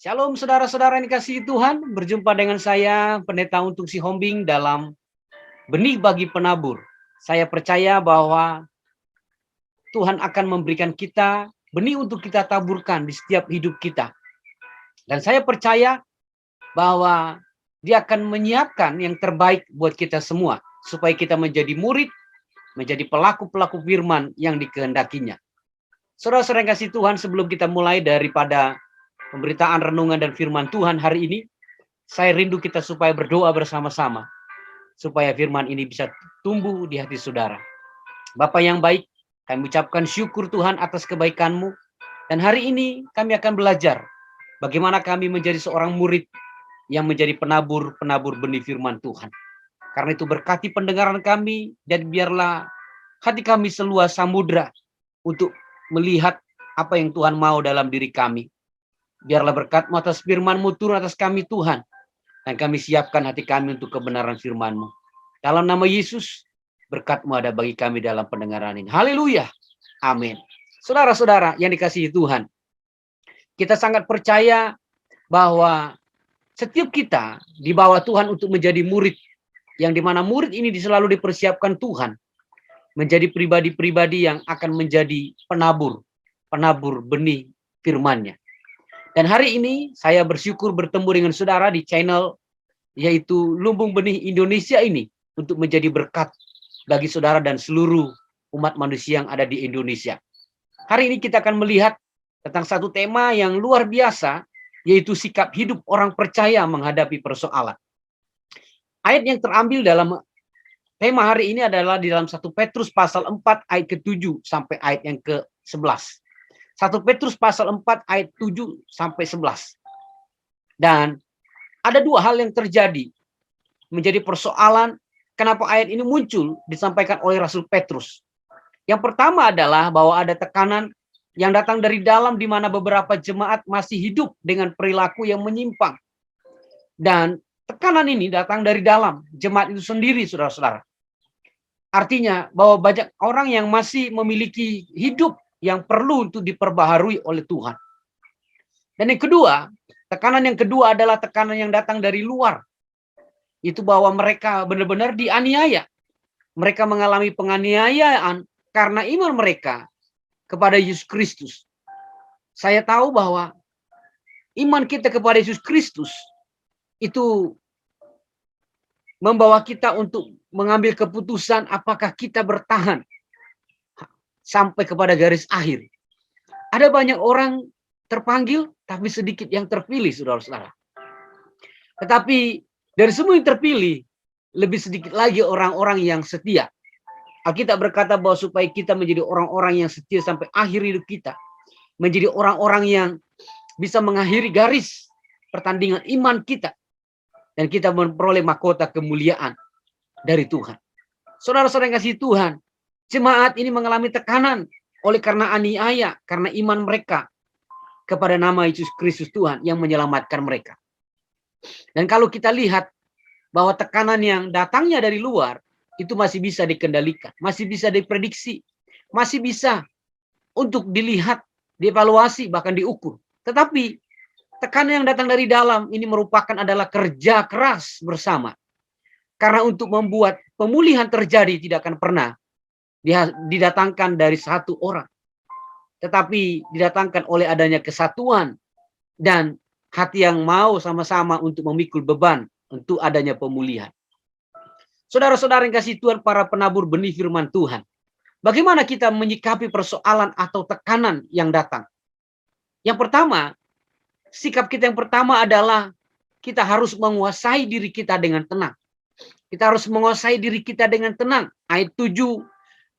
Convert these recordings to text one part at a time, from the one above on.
Shalom saudara-saudara yang dikasihi Tuhan, berjumpa dengan saya Pendeta Untung Sihombing dalam Benih Bagi Penabur. Saya percaya bahwa Tuhan akan memberikan kita benih untuk kita taburkan di setiap hidup kita. Dan saya percaya bahwa Dia akan menyiapkan yang terbaik buat kita semua, supaya kita menjadi murid, menjadi pelaku-pelaku firman yang dikehendakinya. Saudara-saudara yang kasih Tuhan, sebelum kita mulai daripada pemberitaan renungan dan firman Tuhan hari ini, saya rindu kita supaya berdoa bersama-sama, supaya firman ini bisa tumbuh di hati saudara. Bapa yang baik, kami ucapkan syukur Tuhan atas kebaikan-Mu. Dan hari ini kami akan belajar bagaimana kami menjadi seorang murid yang menjadi penabur benih firman Tuhan. Karena itu berkati pendengaran kami, dan biarlah hati kami seluas samudra untuk melihat apa yang Tuhan mau dalam diri kami. Biarlah berkat-Mu atas firman-Mu turun atas kami Tuhan. Dan kami siapkan hati kami untuk kebenaran firman-Mu. Dalam nama Yesus, berkat-Mu ada bagi kami dalam pendengaran ini. Haleluya. Amin. Saudara-saudara yang dikasihi Tuhan, kita sangat percaya bahwa setiap kita dibawa Tuhan untuk menjadi murid, yang dimana murid ini selalu dipersiapkan Tuhan menjadi pribadi-pribadi yang akan menjadi penabur benih firman-Nya. Dan hari ini saya bersyukur bertemu dengan saudara di channel yaitu Lumbung Benih Indonesia ini untuk menjadi berkat bagi saudara dan seluruh umat manusia yang ada di Indonesia. Hari ini kita akan melihat tentang satu tema yang luar biasa, yaitu sikap hidup orang percaya menghadapi persoalan. Ayat yang terambil dalam tema hari ini adalah di dalam 1 Petrus pasal 4 ayat ke-7 sampai ayat yang ke-11. 1 Petrus pasal 4 ayat 7 sampai 11. Dan ada dua hal yang terjadi menjadi persoalan kenapa ayat ini muncul disampaikan oleh Rasul Petrus. Yang pertama adalah bahwa ada tekanan yang datang dari dalam, di mana beberapa jemaat masih hidup dengan perilaku yang menyimpang. Dan tekanan ini datang dari dalam jemaat itu sendiri, saudara-saudara. Artinya bahwa banyak orang yang masih memiliki hidup yang perlu untuk diperbaharui oleh Tuhan. Dan yang kedua, tekanan yang kedua adalah tekanan yang datang dari luar. Itu bahwa mereka benar-benar dianiaya. Mereka mengalami penganiayaan karena iman mereka kepada Yesus Kristus. Saya tahu bahwa iman kita kepada Yesus Kristus itu membawa kita untuk mengambil keputusan apakah kita bertahan sampai kepada garis akhir. Ada banyak orang terpanggil, tapi sedikit yang terpilih, saudara-saudara. Tetapi dari semua yang terpilih, lebih sedikit lagi orang-orang yang setia. Alkitab berkata bahwa supaya kita menjadi orang-orang yang setia sampai akhir hidup kita, menjadi orang-orang yang bisa mengakhiri garis pertandingan iman kita, dan kita memperoleh mahkota kemuliaan dari Tuhan. Saudara-saudara yang kasih Tuhan, jemaat ini mengalami tekanan oleh karena aniaya, karena iman mereka kepada nama Yesus Kristus Tuhan yang menyelamatkan mereka. Dan kalau kita lihat bahwa tekanan yang datangnya dari luar itu masih bisa dikendalikan, masih bisa diprediksi, masih bisa untuk dilihat, dievaluasi, bahkan diukur. Tetapi tekanan yang datang dari dalam ini merupakan adalah kerja keras bersama. Karena untuk membuat pemulihan terjadi tidak akan pernah didatangkan dari satu orang, tetapi didatangkan oleh adanya kesatuan dan hati yang mau sama-sama untuk memikul beban untuk adanya pemulihan. Saudara-saudara yang kasih Tuhan, para penabur benih firman Tuhan, bagaimana kita menyikapi persoalan atau tekanan yang datang? Yang pertama, sikap kita yang pertama adalah kita harus menguasai diri kita dengan tenang. Kita harus menguasai diri kita dengan tenang. Ayat 7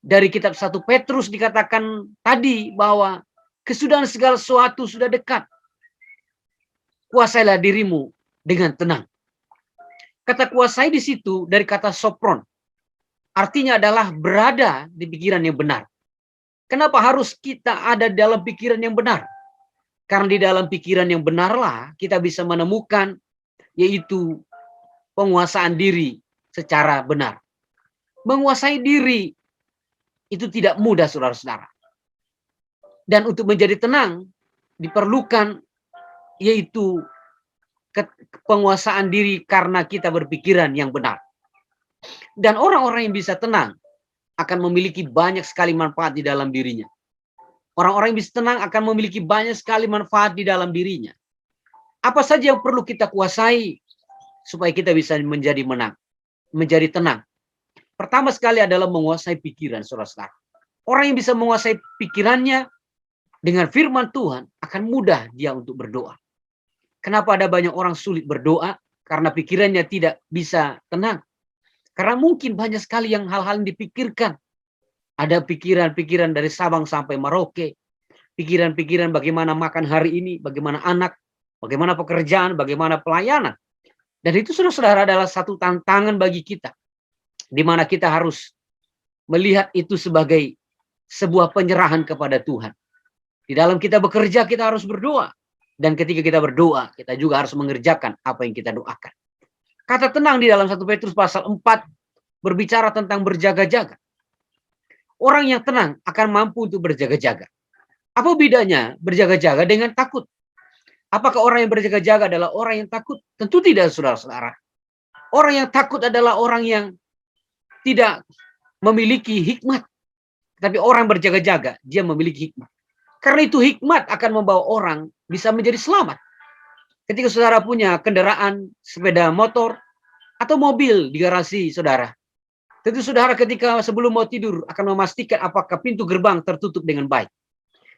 dari kitab 1 Petrus dikatakan tadi bahwa kesudahan segala sesuatu sudah dekat. Kuasailah dirimu dengan tenang. Kata kuasai di situ dari kata sopron. Artinya adalah berada di pikiran yang benar. Kenapa harus kita ada dalam pikiran yang benar? Karena di dalam pikiran yang benarlah kita bisa menemukan yaitu penguasaan diri secara benar. Menguasai diri itu tidak mudah, saudara-saudara. Dan untuk menjadi tenang diperlukan yaitu penguasaan diri karena kita berpikiran yang benar. Dan orang-orang yang bisa tenang akan memiliki banyak sekali manfaat di dalam dirinya. Orang-orang yang bisa tenang akan memiliki banyak sekali manfaat di dalam dirinya. Apa saja yang perlu kita kuasai supaya kita bisa menjadi tenang? Pertama sekali adalah menguasai pikiran, saudara-saudara. Orang yang bisa menguasai pikirannya dengan firman Tuhan akan mudah dia untuk berdoa. Kenapa ada banyak orang sulit berdoa? Karena pikirannya tidak bisa tenang. Karena mungkin banyak sekali yang hal-hal yang dipikirkan. Ada pikiran-pikiran dari Sabang sampai Merauke. Pikiran-pikiran bagaimana makan hari ini, bagaimana anak, bagaimana pekerjaan, bagaimana pelayanan. Dan itu, saudara-saudara, adalah satu tantangan bagi kita. Di mana kita harus melihat itu sebagai sebuah penyerahan kepada Tuhan. Di dalam kita bekerja, kita harus berdoa. Dan ketika kita berdoa, kita juga harus mengerjakan apa yang kita doakan. Kata tenang di dalam 1 Petrus pasal 4 berbicara tentang berjaga-jaga. Orang yang tenang akan mampu untuk berjaga-jaga. Apa bedanya berjaga-jaga dengan takut? Apakah orang yang berjaga-jaga adalah orang yang takut? Tentu tidak, saudara-saudara. Orang yang takut adalah orang yang tidak memiliki hikmat. Tapi orang berjaga-jaga, dia memiliki hikmat. Karena itu hikmat akan membawa orang bisa menjadi selamat. Ketika saudara punya kendaraan, sepeda motor, atau mobil di garasi saudara. Tentu saudara ketika sebelum mau tidur akan memastikan apakah pintu gerbang tertutup dengan baik.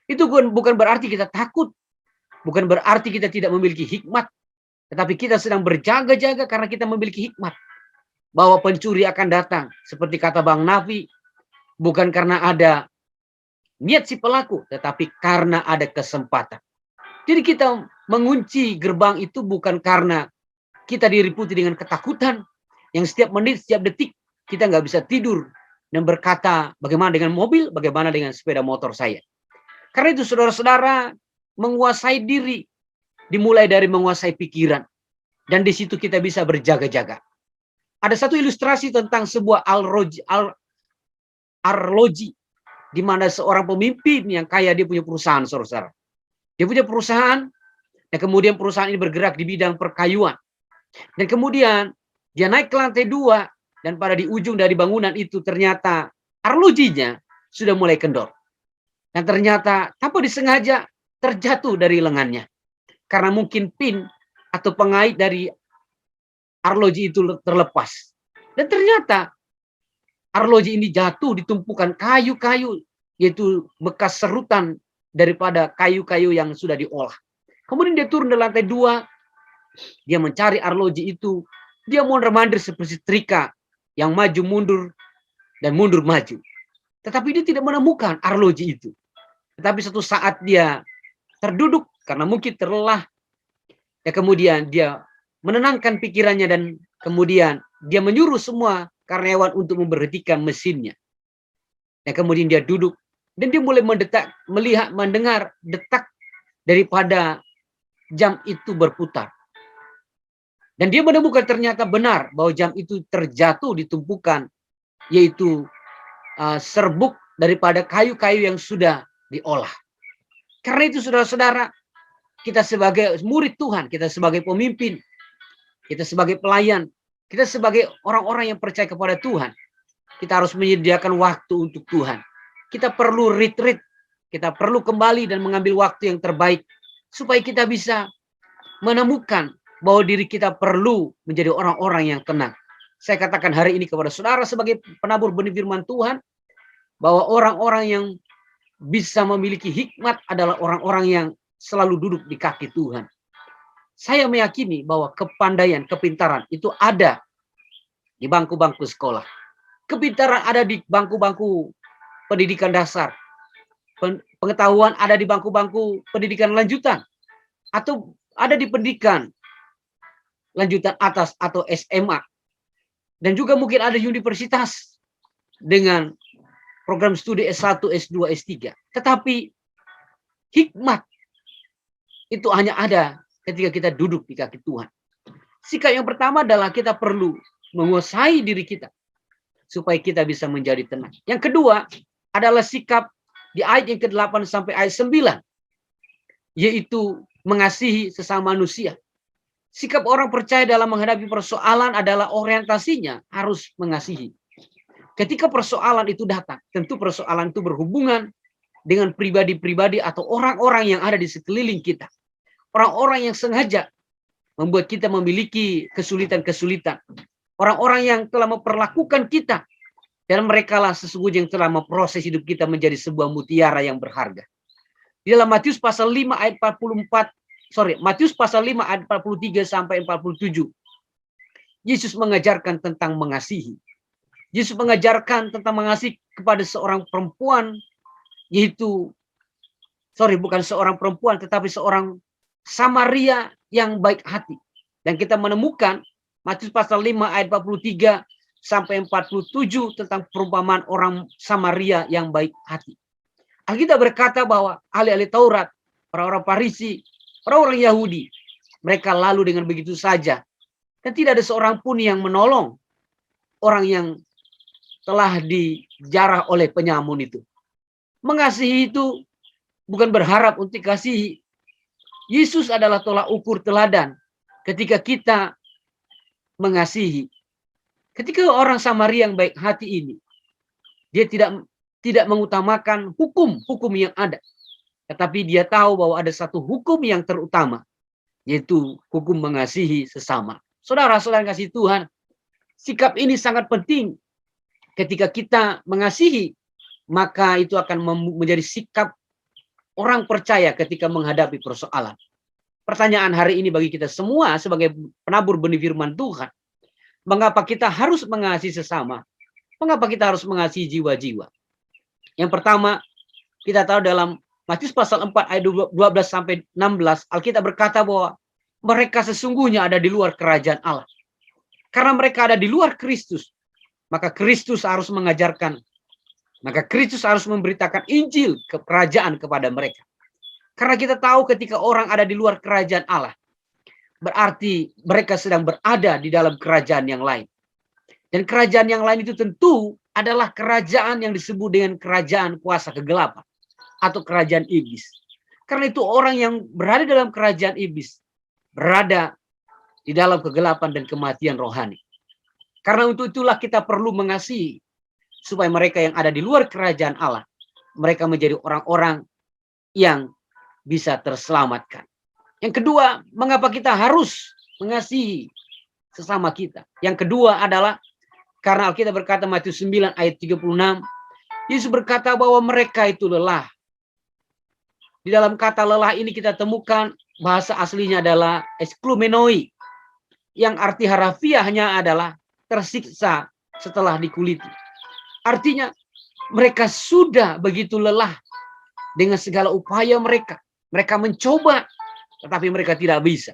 Itu bukan berarti kita takut. Bukan berarti kita tidak memiliki hikmat. Tetapi kita sedang berjaga-jaga karena kita memiliki hikmat. Bahwa pencuri akan datang. Seperti kata Bang Nafi. Bukan karena ada niat si pelaku. Tetapi karena ada kesempatan. Jadi kita mengunci gerbang itu bukan karena kita diliputi dengan ketakutan. Yang setiap menit, setiap detik kita nggak bisa tidur. Dan berkata bagaimana dengan mobil, bagaimana dengan sepeda motor saya. Karena itu saudara-saudara, menguasai diri dimulai dari menguasai pikiran. Dan di situ kita bisa berjaga-jaga. Ada satu ilustrasi tentang sebuah arloji di mana seorang pemimpin yang kaya, dia punya perusahaan, saudara-saudara. Dia punya perusahaan, dan kemudian perusahaan ini bergerak di bidang perkayuan. Dan kemudian dia naik ke lantai 2, dan pada di ujung dari bangunan itu ternyata arlojinya sudah mulai kendor. Dan ternyata tanpa disengaja terjatuh dari lengannya. Karena mungkin pin atau pengait dari arloji itu terlepas. Dan ternyata arloji ini jatuh di tumpukan kayu-kayu, yaitu bekas serutan daripada kayu-kayu yang sudah diolah. Kemudian dia turun dari lantai 2, dia mencari arloji itu, dia mondar-mandir seperti setrika yang maju mundur dan mundur maju. Tetapi dia tidak menemukan arloji itu. Tetapi suatu saat dia terduduk karena mungkin terlelah. Ya, kemudian dia menenangkan pikirannya dan kemudian dia menyuruh semua karyawan untuk memberhentikan mesinnya. Ya, kemudian dia duduk dan dia mulai mendengar detak daripada jam itu berputar. Dan dia menemukan ternyata benar bahwa jam itu terjatuh di tumpukan, yaitu serbuk daripada kayu-kayu yang sudah diolah. Karena itu saudara-saudara, kita sebagai murid Tuhan, kita sebagai pemimpin, kita sebagai pelayan, kita sebagai orang-orang yang percaya kepada Tuhan, kita harus menyediakan waktu untuk Tuhan. Kita perlu retreat, kita perlu kembali dan mengambil waktu yang terbaik supaya kita bisa menemukan bahwa diri kita perlu menjadi orang-orang yang tenang. Saya katakan hari ini kepada saudara sebagai penabur benih firman Tuhan, bahwa orang-orang yang bisa memiliki hikmat adalah orang-orang yang selalu duduk di kaki Tuhan. Saya meyakini bahwa kepandaian, kepintaran itu ada di bangku-bangku sekolah. Kepintaran ada di bangku-bangku pendidikan dasar. Pengetahuan ada di bangku-bangku pendidikan lanjutan. Atau ada di pendidikan lanjutan atas atau SMA. Dan juga mungkin ada universitas dengan program studi S1, S2, S3. Tetapi hikmat itu hanya ada ketika kita duduk di kaki Tuhan. Sikap yang pertama adalah kita perlu menguasai diri kita supaya kita bisa menjadi tenang. Yang kedua adalah sikap di ayat yang ke-8 sampai ayat 9, yaitu mengasihi sesama manusia. Sikap orang percaya dalam menghadapi persoalan adalah orientasinya harus mengasihi. Ketika persoalan itu datang, tentu persoalan itu berhubungan dengan pribadi-pribadi atau orang-orang yang ada di sekeliling kita. Orang-orang yang sengaja membuat kita memiliki kesulitan-kesulitan. Orang-orang yang telah memperlakukan kita. Dan mereka lah sesungguhnya yang telah memproses hidup kita menjadi sebuah mutiara yang berharga. Di dalam Matius pasal 5 ayat 44, Matius pasal 5 ayat 43 sampai 47. Yesus mengajarkan tentang mengasihi. Yesus mengajarkan tentang mengasihi kepada seorang perempuan, bukan seorang perempuan, tetapi seorang Samaria yang baik hati. Dan kita menemukan Matius pasal 5 ayat 43 sampai 47 tentang perumpamaan orang Samaria yang baik hati. Alkitab berkata bahwa ahli-ahli Taurat, orang-orang Farisi, orang-orang Yahudi, mereka lalu dengan begitu saja. Dan tidak ada seorang pun yang menolong orang yang telah dijarah oleh penyamun itu. Mengasihi itu bukan berharap untuk dikasihi. Yesus adalah tolak ukur teladan ketika kita mengasihi. Ketika orang Samaria yang baik hati ini, dia tidak mengutamakan hukum yang ada. Tetapi dia tahu bahwa ada satu hukum yang terutama, yaitu hukum mengasihi sesama. Saudara-saudara kasih Tuhan, sikap ini sangat penting. Ketika kita mengasihi, maka itu akan menjadi sikap orang percaya ketika menghadapi persoalan. Pertanyaan hari ini bagi kita semua sebagai penabur benih firman Tuhan. Mengapa kita harus mengasihi sesama? Mengapa kita harus mengasihi jiwa-jiwa? Yang pertama, kita tahu dalam Matius pasal 4 ayat 12 sampai 16, Alkitab berkata bahwa mereka sesungguhnya ada di luar kerajaan Allah. Karena mereka ada di luar Kristus, maka Kristus harus mengajarkan, maka Kristus harus memberitakan Injil kerajaan kepada mereka. Karena kita tahu ketika orang ada di luar kerajaan Allah, berarti mereka sedang berada di dalam kerajaan yang lain. Dan kerajaan yang lain itu tentu adalah kerajaan yang disebut dengan kerajaan kuasa kegelapan atau kerajaan iblis. Karena itu orang yang berada dalam kerajaan iblis berada di dalam kegelapan dan kematian rohani. Karena untuk itulah kita perlu mengasihi supaya mereka yang ada di luar kerajaan Allah, mereka menjadi orang-orang yang bisa terselamatkan. Yang kedua, mengapa kita harus mengasihi sesama kita? Yang kedua adalah karena Alkitab berkata Matius 9 ayat 36, Yesus berkata bahwa mereka itu lelah. Di dalam kata lelah ini kita temukan bahasa aslinya adalah esklumenoi, yang arti harafiahnya adalah tersiksa setelah dikuliti. Artinya mereka sudah begitu lelah dengan segala upaya mereka. Mereka mencoba, tetapi mereka tidak bisa.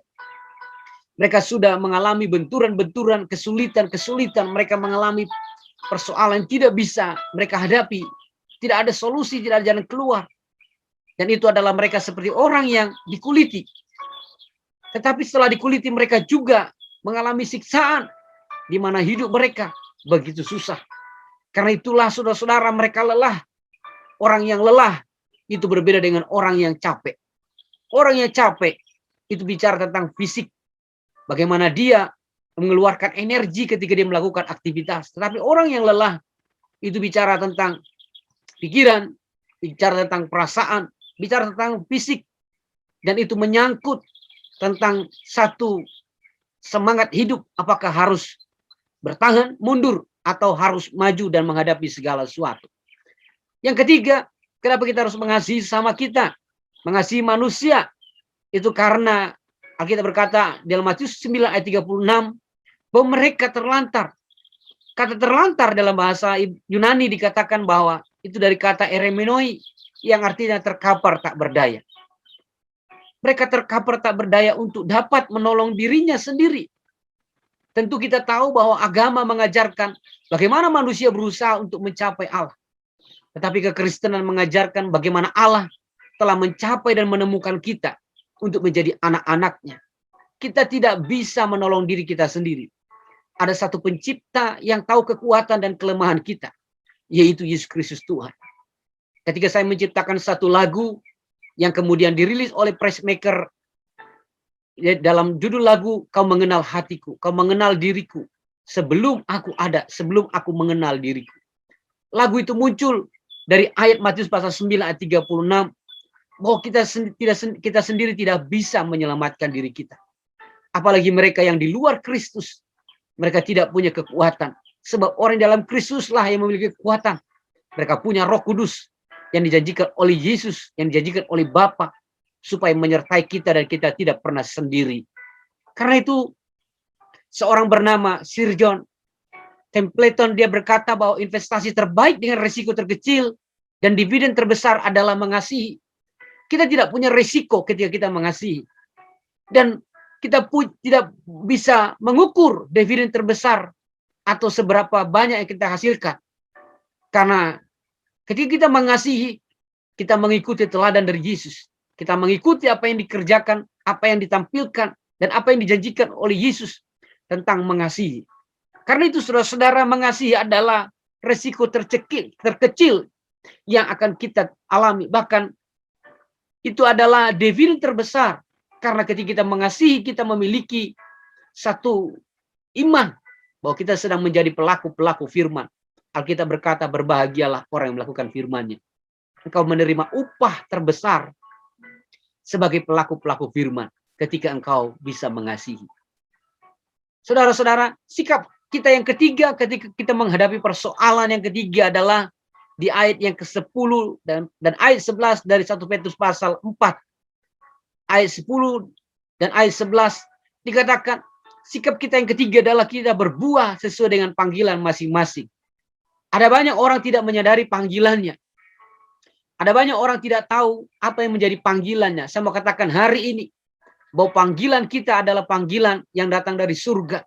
Mereka sudah mengalami benturan-benturan, kesulitan-kesulitan. Mereka mengalami persoalan yang tidak bisa mereka hadapi. Tidak ada solusi, tidak ada jalan keluar. Dan itu adalah mereka seperti orang yang dikuliti. Tetapi setelah dikuliti mereka juga mengalami siksaan. Di mana hidup mereka begitu susah. Karena itulah saudara-saudara mereka lelah. Orang yang lelah itu berbeda dengan orang yang capek. Orang yang capek itu bicara tentang fisik. Bagaimana dia mengeluarkan energi ketika dia melakukan aktivitas. Tetapi orang yang lelah itu bicara tentang pikiran, bicara tentang perasaan, bicara tentang fisik. Dan itu menyangkut tentang satu semangat hidup. Apakah harus bertahan, mundur, atau harus maju dan menghadapi segala sesuatu. Yang ketiga, kenapa kita harus mengasihi sama kita? Mengasihi manusia. Itu karena Alkitab berkata dalam Matius 9 ayat 36 bahwa mereka terlantar. Kata terlantar dalam bahasa Yunani dikatakan bahwa itu dari kata eremenoi yang artinya terkapar tak berdaya. Mereka terkapar tak berdaya untuk dapat menolong dirinya sendiri. Tentu kita tahu bahwa agama mengajarkan bagaimana manusia berusaha untuk mencapai Allah. Tetapi kekristenan mengajarkan bagaimana Allah telah mencapai dan menemukan kita untuk menjadi anak-anaknya. Kita tidak bisa menolong diri kita sendiri. Ada satu pencipta yang tahu kekuatan dan kelemahan kita, yaitu Yesus Kristus Tuhan. Ketika saya menciptakan satu lagu yang kemudian dirilis oleh Pressmaker Ya, dalam judul lagu, kau mengenal hatiku, kau mengenal diriku. Sebelum aku ada, sebelum aku mengenal diriku. Lagu itu muncul dari ayat Matius pasal 9 ayat 36. Bahwa kita sendiri tidak bisa menyelamatkan diri kita. Apalagi mereka yang di luar Kristus. Mereka tidak punya kekuatan. Sebab orang dalam Kristus lah yang memiliki kekuatan. Mereka punya Roh Kudus yang dijanjikan oleh Yesus, yang dijanjikan oleh Bapa, supaya menyertai kita dan kita tidak pernah sendiri. Karena itu seorang bernama Sir John Templeton, dia berkata bahwa investasi terbaik dengan risiko terkecil dan dividen terbesar adalah mengasihi. Kita tidak punya risiko ketika kita mengasihi. Dan kita tidak bisa mengukur dividen terbesar atau seberapa banyak yang kita hasilkan. Karena ketika kita mengasihi, kita mengikuti teladan dari Yesus. Kita mengikuti apa yang dikerjakan, apa yang ditampilkan, dan apa yang dijanjikan oleh Yesus tentang mengasihi. Karena itu saudara-saudara, mengasihi adalah resiko terkecil yang akan kita alami. Bahkan itu adalah dividen terbesar. Karena ketika kita mengasihi, kita memiliki satu iman bahwa kita sedang menjadi pelaku-pelaku firman. Alkitab berkata, berbahagialah orang yang melakukan firman-Nya. Engkau menerima upah terbesar sebagai pelaku-pelaku firman ketika engkau bisa mengasihi. Saudara-saudara, sikap kita yang ketiga ketika kita menghadapi persoalan yang ketiga adalah di ayat yang ke-10 dan ayat 11 dari 1 Petrus pasal 4. Ayat 10 dan ayat 11 dikatakan sikap kita yang ketiga adalah kita berbuah sesuai dengan panggilan masing-masing. Ada banyak orang tidak menyadari panggilannya. Ada banyak orang tidak tahu apa yang menjadi panggilannya. Saya mau katakan hari ini bahwa panggilan kita adalah panggilan yang datang dari surga.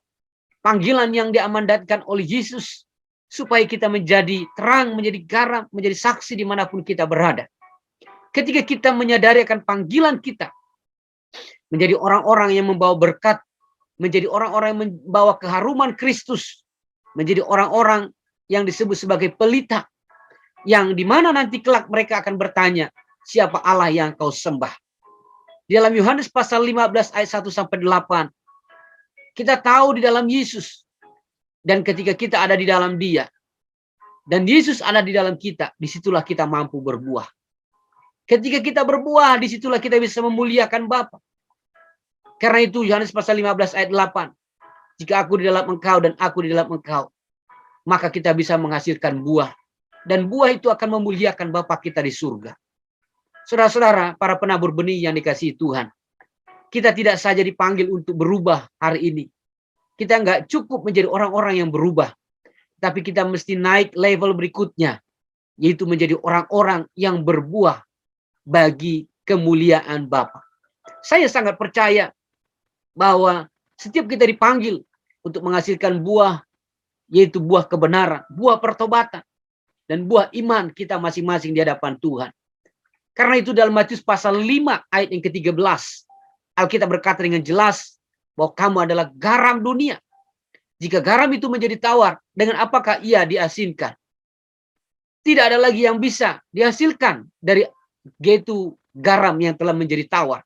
Panggilan yang diamandatkan oleh Yesus supaya kita menjadi terang, menjadi garam, menjadi saksi dimanapun kita berada. Ketika kita menyadari akan panggilan kita, menjadi orang-orang yang membawa berkat, menjadi orang-orang yang membawa keharuman Kristus, menjadi orang-orang yang disebut sebagai pelita, yang dimana nanti kelak mereka akan bertanya, siapa Allah yang kau sembah? Di dalam Yohanes pasal 15 ayat 1-8, kita tahu di dalam Yesus, dan ketika kita ada di dalam Dia, dan Yesus ada di dalam kita, disitulah kita mampu berbuah. Ketika kita berbuah, disitulah kita bisa memuliakan Bapa. Karena itu Yohanes pasal 15 ayat 8, jika aku di dalam engkau dan aku di dalam engkau, maka kita bisa menghasilkan buah. Dan buah itu akan memuliakan Bapa kita di surga. Saudara-saudara, para penabur benih yang dikasihi Tuhan, kita tidak saja dipanggil untuk berubah hari ini. Kita nggak cukup menjadi orang-orang yang berubah. Tapi kita mesti naik level berikutnya, yaitu menjadi orang-orang yang berbuah bagi kemuliaan Bapa. Saya sangat percaya bahwa setiap kita dipanggil untuk menghasilkan buah, yaitu buah kebenaran, buah pertobatan, dan buah iman kita masing-masing di hadapan Tuhan. Karena itu dalam Matius pasal 5 ayat yang ke-13, Alkitab berkata dengan jelas bahwa kamu adalah garam dunia. Jika garam itu menjadi tawar, dengan apakah ia diasinkan? Tidak ada lagi yang bisa dihasilkan dari yaitu garam yang telah menjadi tawar.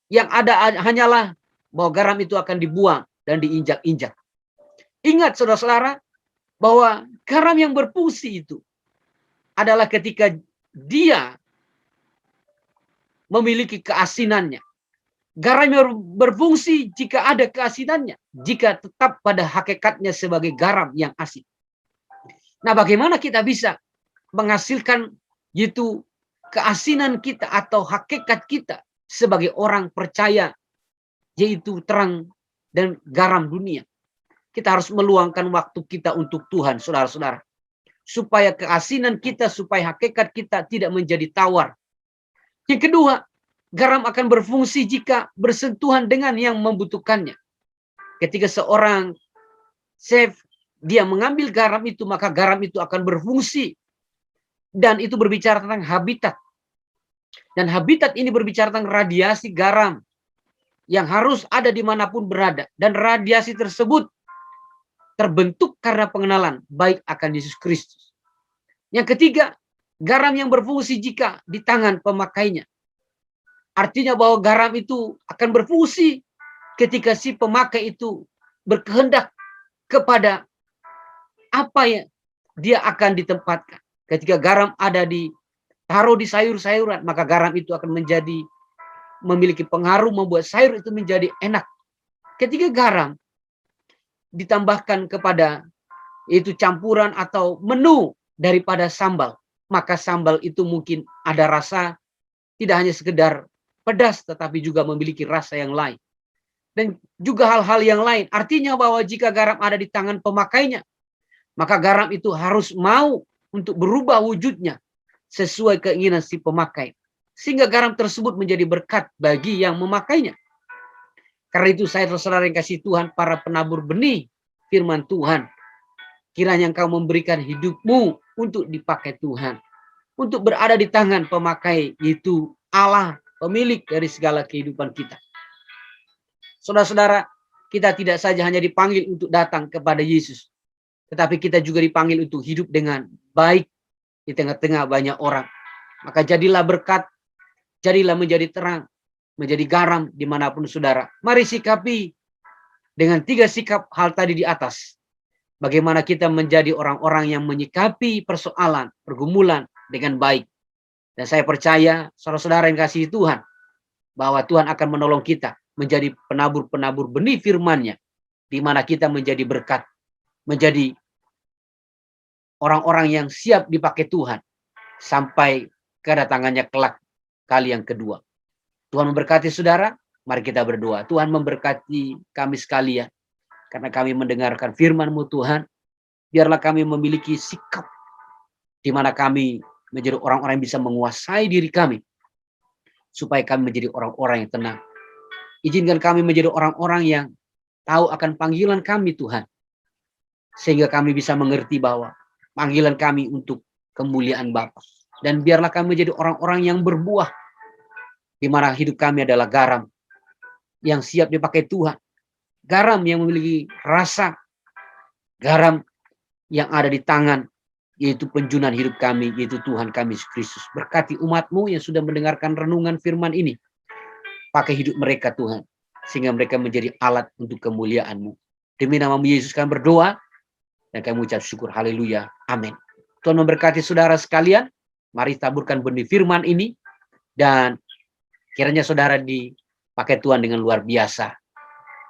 Yang ada hanyalah bahwa garam itu akan dibuang dan diinjak-injak. Ingat saudara-saudara, bahwa garam yang berfungsi itu adalah ketika dia memiliki keasinannya. Garam yang berfungsi jika ada keasinannya, jika tetap pada hakikatnya sebagai garam yang asin. Nah, bagaimana kita bisa menghasilkan itu keasinan kita atau hakikat kita sebagai orang percaya, yaitu terang dan garam dunia? Kita harus meluangkan waktu kita untuk Tuhan, saudara-saudara. Supaya keasinan kita, supaya hakikat kita tidak menjadi tawar. Yang kedua, garam akan berfungsi jika bersentuhan dengan yang membutuhkannya. Ketika seorang chef, dia mengambil garam itu, maka garam itu akan berfungsi. Dan itu berbicara tentang habitat. Dan habitat ini berbicara tentang radiasi garam yang harus ada dimanapun berada. Dan radiasi tersebut terbentuk karena pengenalan baik akan Yesus Kristus. Yang ketiga, garam yang berfungsi jika di tangan pemakainya. Artinya bahwa garam itu akan berfungsi ketika si pemakai itu berkehendak kepada apa yang dia akan ditempatkan. Ketika garam ada taruh di sayur-sayuran, maka garam itu akan memiliki pengaruh membuat sayur itu menjadi enak. Ketika garam ditambahkan kepada itu campuran atau menu daripada sambal, maka sambal itu mungkin ada rasa tidak hanya sekedar pedas, tetapi juga memiliki rasa yang lain. Dan juga hal-hal yang lain. Artinya bahwa jika garam ada di tangan pemakainya, maka garam itu harus mau untuk berubah wujudnya sesuai keinginan si pemakai. Sehingga garam tersebut menjadi berkat bagi yang memakainya. Karena itu saya saudara yang kasih Tuhan, para penabur benih firman Tuhan, kiranya engkau memberikan hidupmu untuk dipakai Tuhan. Untuk berada di tangan pemakai, yaitu Allah, pemilik dari segala kehidupan kita. Saudara-saudara, kita tidak saja hanya dipanggil untuk datang kepada Yesus, tetapi kita juga dipanggil untuk hidup dengan baik di tengah-tengah banyak orang. Maka jadilah berkat, jadilah menjadi terang, menjadi garam dimanapun saudara. Mari sikapi dengan 3 sikap hal tadi di atas. Bagaimana kita menjadi orang-orang yang menyikapi persoalan, pergumulan dengan baik. Dan saya percaya, saudara-saudara yang kasih Tuhan, bahwa Tuhan akan menolong kita menjadi penabur-penabur benih firman-Nya, di mana kita menjadi berkat, menjadi orang-orang yang siap dipakai Tuhan sampai kedatangannya kelak kali yang kedua. Tuhan memberkati saudara. Mari kita berdoa. Tuhan memberkati kami sekalian, karena kami mendengarkan firman-Mu Tuhan. Biarlah kami memiliki sikap di mana kami menjadi orang-orang yang bisa menguasai diri kami, supaya kami menjadi orang-orang yang tenang. Izinkan kami menjadi orang-orang yang tahu akan panggilan kami Tuhan, sehingga kami bisa mengerti bahwa panggilan kami untuk kemuliaan Bapa. Dan biarlah kami menjadi orang-orang yang berbuah, di mana hidup kami adalah garam yang siap dipakai Tuhan. Garam yang memiliki rasa, garam yang ada di tangan, yaitu penjunan hidup kami, yaitu Tuhan kami Yesus Kristus. Berkati umat-Mu yang sudah mendengarkan renungan firman ini. Pakai hidup mereka Tuhan, sehingga mereka menjadi alat untuk kemuliaan-Mu. Demi nama-Mu Yesus kami berdoa, dan kami ucap syukur. Haleluya. Amin. Tuhan memberkati saudara sekalian. Mari taburkan benih firman ini, dan kiranya saudara dipakai Tuhan dengan luar biasa.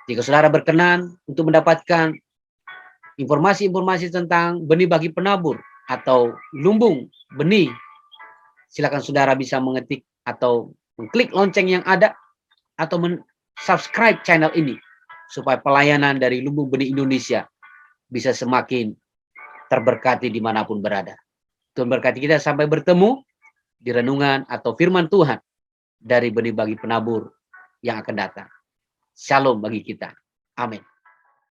Jika saudara berkenan untuk mendapatkan informasi-informasi tentang benih bagi penabur atau lumbung benih, silakan saudara bisa mengetik atau mengklik lonceng yang ada, atau subscribe channel ini, supaya pelayanan dari Lumbung Benih Indonesia bisa semakin terberkati dimanapun berada. Tuhan berkati kita sampai bertemu di renungan atau firman Tuhan dari benih bagi penabur yang akan datang. Shalom bagi kita. Amin.